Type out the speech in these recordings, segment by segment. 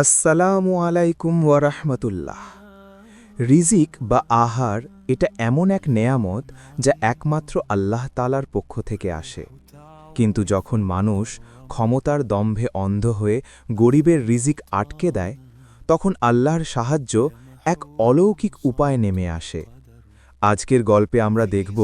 আসসালামু আলাইকুম ওয়ারাহমাতুল্লাহ। রিজিক বা আহার এটা এমন এক নেয়ামত যা একমাত্র আল্লাহ তাআলার পক্ষ থেকে আসে। কিন্তু যখন মানুষ ক্ষমতার দম্ভে অন্ধ হয়ে গরিবের রিজিক আটকে দেয়, তখন আল্লাহর সাহায্য এক অলৌকিক উপায়ে নেমে আসে। আজকের গল্পে আমরা দেখব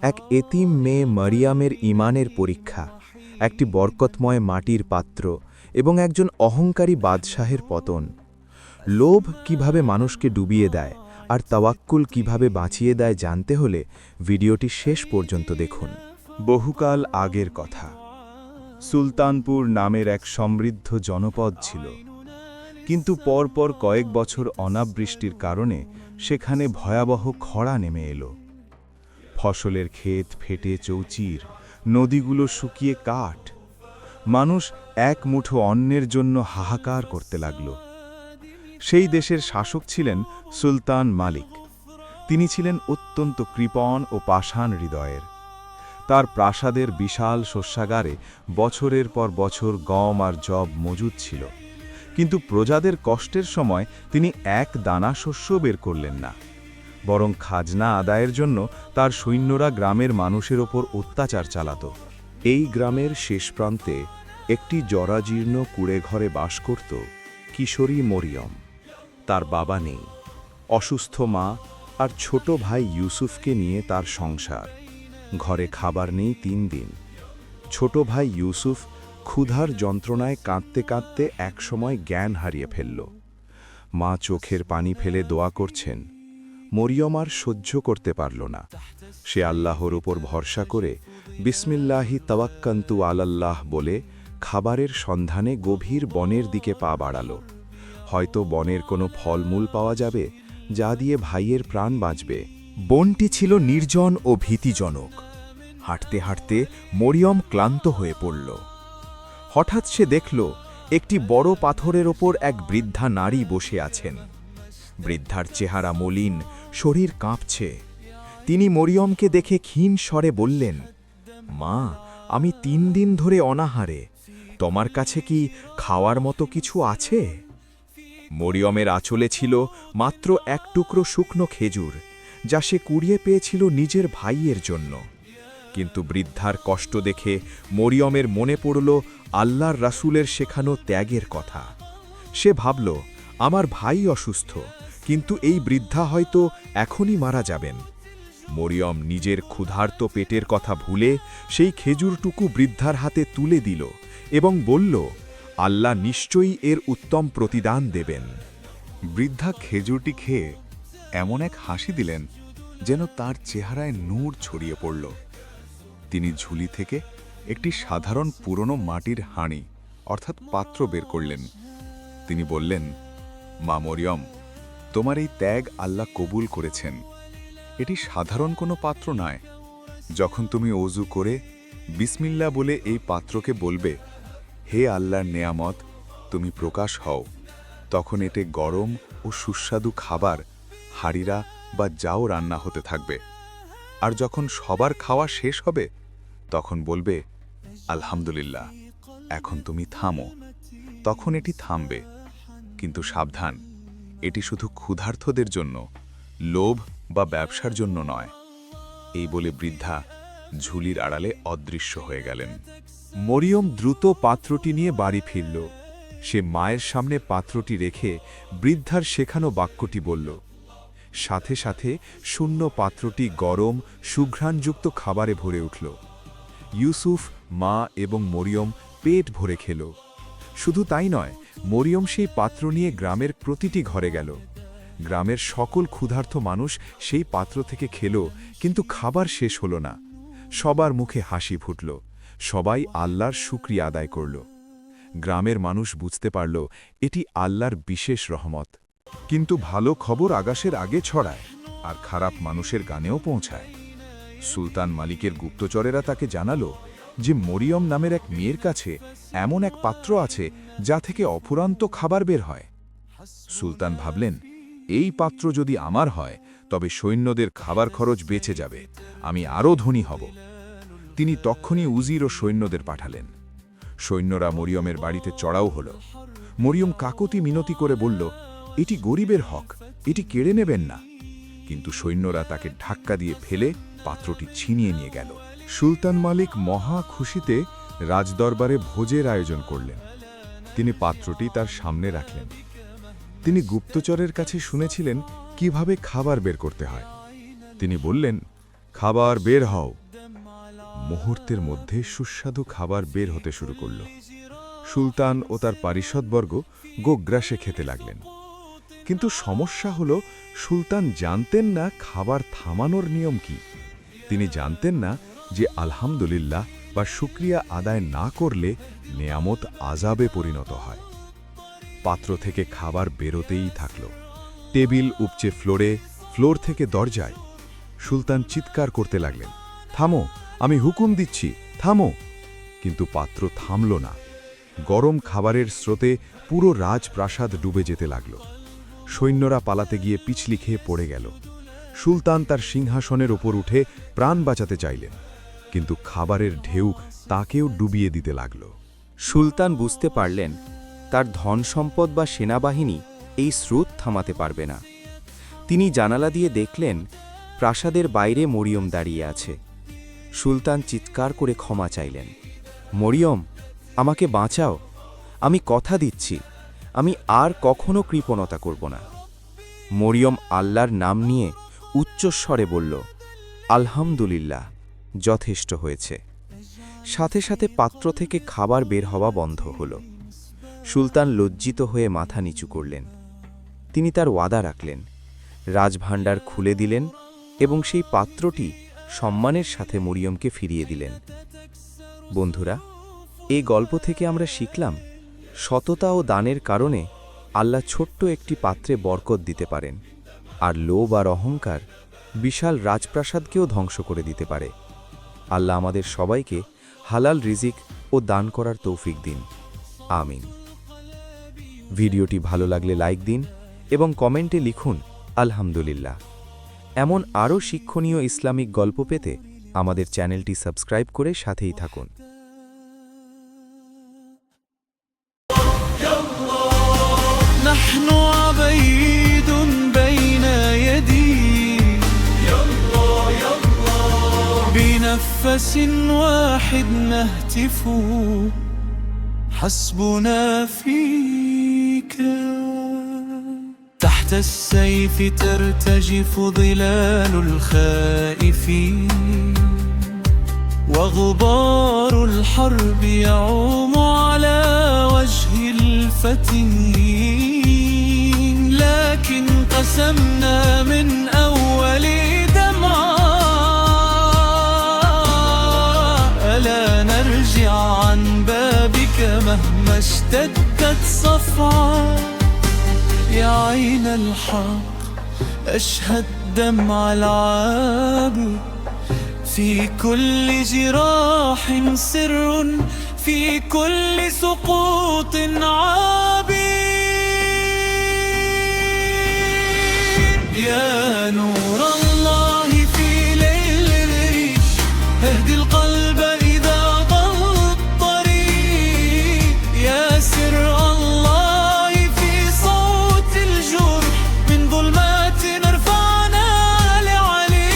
এক এতিম মেয়ে মরিয়মের ঈমানের পরীক্ষা, একটি বরকতময় মাটির পাত্র এবং একজন অহংকারী বাদশাহের পতন। লোভ কিভাবে মানুষকে ডুবিয়ে দেয় আর তাওয়াক্কুল কিভাবে বাঁচিয়ে দেয় জানতে হলে ভিডিওটি শেষ পর্যন্ত দেখুন। বহুকাল আগের কথা, সুলতানপুর নামের এক সমৃদ্ধ জনপদ ছিল। কিন্তু পরপর কয়েক বছর অনাবৃষ্টির কারণে সেখানে ভয়াবহ খরা নেমে এলো। ফসলের ক্ষেত ফেটে চৌচির, নদীগুলো শুকিয়ে কাঠ। মানুষ এক মুঠো অন্নের জন্য হাহাকার করতে লাগল। সেই দেশের শাসক ছিলেন সুলতান মালিক। তিনি ছিলেন অত্যন্ত কৃপণ ও পাষাণ হৃদয়ের। তার প্রাসাদের বিশাল শস্যাগারে বছরের পর বছর গম আর যব মজুদ ছিল, কিন্তু প্রজাদের কষ্টের সময় তিনি এক দানা শস্য বের করলেন না। বরং খাজনা আদায়ের জন্য তার সৈন্যরা গ্রামের মানুষের ওপর অত্যাচার চালাত। এই গ্রামের শেষ প্রান্তে একটি জরাজীর্ণ কুঁড়েঘরে বাস করত কিশোরী মরিয়ম। তার বাবা নেই, অসুস্থ মা আর ছোট ভাই ইউসুফকে নিয়ে তার সংসার। ঘরে খাবার নেই 3 দিন। ছোট ভাই ইউসুফ ক্ষুধার যন্ত্রণায় কাঁদতে কাঁদতে একসময় জ্ঞান হারিয়ে ফেলল। মা চোখের পানি ফেলে দোয়া করছেন। মরিয়ম আর সহ্য করতে পারল না। সে আল্লাহর উপর ভরসা করে বিসমিল্লাহি তাওয়াক্কালতু আলাল্লাহ বলে খাবারের সন্ধানে গভীর বনের দিকে পা বাড়াল। হয়তো বনের কোনো ফলমূল পাওয়া যাবে যা দিয়ে ভাইয়ের প্রাণ বাঁচবে। বনটি ছিল নির্জন ও ভীতিজনক। হাঁটতে হাঁটতে মরিয়ম ক্লান্ত হয়ে পড়ল। হঠাৎ সে দেখল একটি বড় পাথরের ওপর এক বৃদ্ধা নারী বসে আছেন। বৃদ্ধার চেহারা মলিন, শরীর কাঁপছে। তিনি মরিয়মকে দেখে ক্ষীণ স্বরে বললেন, মা, আমি 3 দিন ধরে অনাহারে। তোমার কাছে কি খাওয়ার মতো কিছু আছে? মরিয়মের আঁচলে ছিল মাত্র এক টুকরো শুকনো খেজুর, যা সে কুড়িয়ে পেয়েছিল নিজের ভাইয়ের জন্য। কিন্তু বৃদ্ধার কষ্ট দেখে মরিয়মের মনে পড়ল আল্লাহর রাসূলের শেখানো ত্যাগের কথা। সে ভাবল, আমার ভাই অসুস্থ, কিন্তু এই বৃদ্ধা হয়তো এখনই মারা যাবেন। মরিয়ম নিজের ক্ষুধার্ত পেটের কথা ভুলে সেই খেজুরটুকু বৃদ্ধার হাতে তুলে দিল এবং বলল, আল্লাহ নিশ্চয়ই এর উত্তম প্রতিদান দেবেন। বৃদ্ধা খেজুরটি খেয়ে এমন এক হাসি দিলেন যেন তার চেহারায় নূর ছড়িয়ে পড়ল। তিনি ঝুলি থেকে একটি সাধারণ পুরনো মাটির হাঁড়ি অর্থাৎ পাত্র বের করলেন। তিনি বললেন, মা মরিয়ম, তোমার এই ত্যাগ আল্লাহ কবুল করেছেন। এটি সাধারণ কোনো পাত্র নয়। যখন তুমি ওযু করে বিসমিল্লাহ বলে এই পাত্রকে বলবে, হে আল্লাহর নেয়ামত, তুমি প্রকাশ হও, তখন এতে গরম ও সুস্বাদু খাবার হাঁড়িরা বা যাও রান্না হতে থাকবে। আর যখন সবার খাওয়া শেষ হবে, তখন বলবে, আলহামদুলিল্লাহ, এখন তুমি থামো। তখন এটি থামবে। কিন্তু সাবধান, এটি শুধু ক্ষুধার্তদের জন্য, লোভ বা ব্যবসার জন্য নয়। এই বলে বৃদ্ধা ঝুলির আড়ালে অদৃশ্য হয়ে গেলেন। মরিয়ম দ্রুত পাত্রটি নিয়ে বাড়ি ফিরল। সে মায়ের সামনে পাত্রটি রেখে বৃদ্ধার শেখানো বাক্যটি বলল। সাথে সাথে শূন্য পাত্রটি গরম সুঘ্রাণযুক্ত খাবারে ভরে উঠল। ইউসুফ, মা এবং মরিয়ম পেট ভরে খেল। শুধু তাই নয়, মরিয়ম সেই পাত্র নিয়ে গ্রামের প্রতিটি ঘরে গেল। গ্রামের সকল ক্ষুধার্ত মানুষ সেই পাত্র থেকে খেল, কিন্তু খাবার শেষ হল না। সবার মুখে হাসি ফুটল। সবাই আল্লাহর শুকরিয়া আদায় করল। গ্রামের মানুষ বুঝতে পারল এটি আল্লাহর বিশেষ রহমত। কিন্তু ভালো খবর আকাশের আগে ছড়ায় আর খারাপ মানুষের গানেও পৌঁছায়। সুলতান মালিকের গুপ্তচরেরা তাকে জানালো যে মরিয়ম নামের এক মেয়ের কাছে এমন এক পাত্র আছে যা থেকে অফুরন্ত খাবার বের হয়। সুলতান ভাবলেন, এই পাত্র যদি আমার হয় তবে সৈন্যদের খাবার খরচ বেঁচে যাবে, আমি আরও ধনী হব। তিনি তক্ষুনি উজির ও সৈন্যদের পাঠালেন। সৈন্যরা মরিয়মের বাড়িতে চড়াও হল। মরিয়ম কাকতি মিনতি করে বলল, এটি গরিবের হক, এটি কেড়ে নেবেন না। কিন্তু সৈন্যরা তাকে ধাক্কা দিয়ে ফেলে পাত্রটি ছিনিয়ে নিয়ে গেল। সুলতান মালিক মহা খুশিতে রাজদরবারে ভোজের আয়োজন করলেন। তিনি পাত্রটি তার সামনে রাখলেন। তিনি গুপ্তচরের কাছে শুনেছিলেন কিভাবে খাবার বের করতে হয়। তিনি বললেন, খাবার বের হও। মুহূর্তের মধ্যে সুস্বাদু খাবার বের হতে শুরু করল। সুলতান ও তার পারিষদবর্গ গোগ্রাসে খেতে লাগলেন। কিন্তু সমস্যা হল, সুলতান জানতেন না খাবার থামানোর নিয়ম কি। তিনি জানতেন না যে আলহামদুলিল্লাহ বা শুকরিয়া আদায় না করলে নেয়ামত আযাবে পরিণত হয়। পাত্র থেকে খাবার বেরোতেই থাকল। টেবিল উপচে ফ্লোরে, ফ্লোর থেকে দরজায়। সুলতান চিৎকার করতে লাগলেন, থামো, আমি হুকুম দিচ্ছি, থামো। কিন্তু পাত্র থামল না। গরম খাবারের স্রোতে পুরো রাজপ্রাসাদ ডুবে যেতে লাগল। সৈন্যরা পালাতে গিয়ে পিছলি খেয়ে পড়ে গেল। সুলতান তার সিংহাসনের ওপর উঠে প্রাণ বাঁচাতে চাইলেন, কিন্তু খাবারের ঢেউ তাকেও ডুবিয়ে দিতে লাগল। সুলতান বুঝতে পারলেন তার ধন সম্পদ বা সেনাবাহিনী এই স্রোত থামাতে পারবে না। তিনি জানালা দিয়ে দেখলেন প্রাসাদের বাইরে মরিয়ম দাঁড়িয়ে আছে। সুলতান চিৎকার করে ক্ষমা চাইলেন, মরিয়ম, আমাকে বাঁচাও, আমি কথা দিচ্ছি আমি আর কখনো কৃপণতা করব না। মরিয়ম আল্লাহর নাম নিয়ে উচ্চস্বরে বলল, আলহামদুলিল্লাহ, যথেষ্ট হয়েছে। সাথে সাথে পাত্র থেকে খাবার বের হওয়া বন্ধ হল। সুলতান লজ্জিত হয়ে মাথা নিচু করলেন। তিনি তার ওয়াদা রাখলেন, রাজভাণ্ডার খুলে দিলেন এবং সেই পাত্রটি সম্মানের সাথে মরিয়মকে ফিরিয়ে দিলেন। বন্ধুরা, এই গল্প থেকে আমরা শিখলাম, সততা ও দানের কারণে আল্লাহ ছোট্ট একটি পাত্রে বরকত দিতে পারেন, আর লোভ আর অহংকার বিশাল রাজপ্রাসাদকেও ধ্বংস করে দিতে পারে। আল্লাহ আমাদের সবাইকে হালাল রিজিক ও দান করার তৌফিক দিন, আমিন। ভিডিওটি ভালো লাগলে লাইক দিন এবং কমেন্টে লিখুন আলহামদুলিল্লাহ। এমন আরও শিক্ষণীয় ইসলামিক গল্প পেতে আমাদের চ্যানেলটি সাবস্ক্রাইব করে সাথেই থাকুন। نحن عبيد بين يديك، بنفس واحد نهتف، حسبنا فيك. تحت السيف ترتجف ظلال الخائفين، وغبار الحرب يعوم على وجه الفتين، لكن قسمنا من أول دمعة ألا نرجع عن بابك مهما اشتدت صفعة. يا عين الحق أشهد دمع العابد، في كل جراح سر، في كل سقوط عابد. يا نور الله في ليل الريح، اهدي القلب إذا ضل الطريق. يا سر الله في صوت الجرح، من ظلمات نرفعنا لعلي.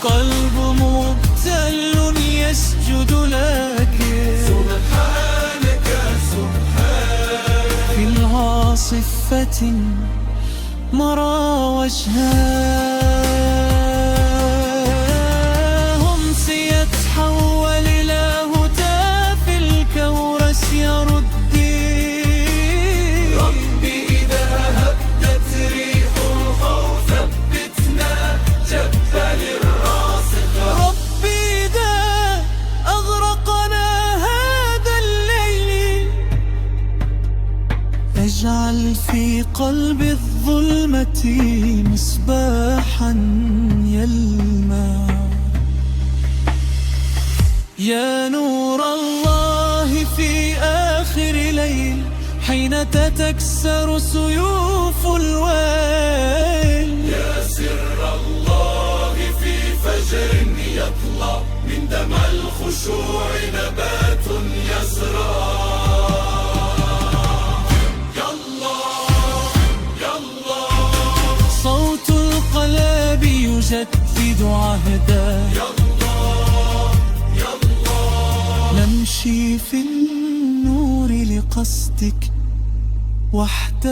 قلب مبتل يسجد لك، سبحانك سبحانك. في العاصفة مرى وجهاهم، سيتحول إلى هتاف الكورس يردي. ربي إذا هبت ريح الخوف ثبتنا جبل الراسخ. ربي إذا أغرقنا هذا الليل، اجعل في قلب الظلمة مصباحا يلمع. يا نور الله في آخر ليل، حين تتكسر سيوف الويل. يا سر الله في فجر يطلع دمع الخشوع نبات يزرع يلا يلا صوت القلب يجدد عهدا يلا يلا نمشي في النور لقصدك وحدك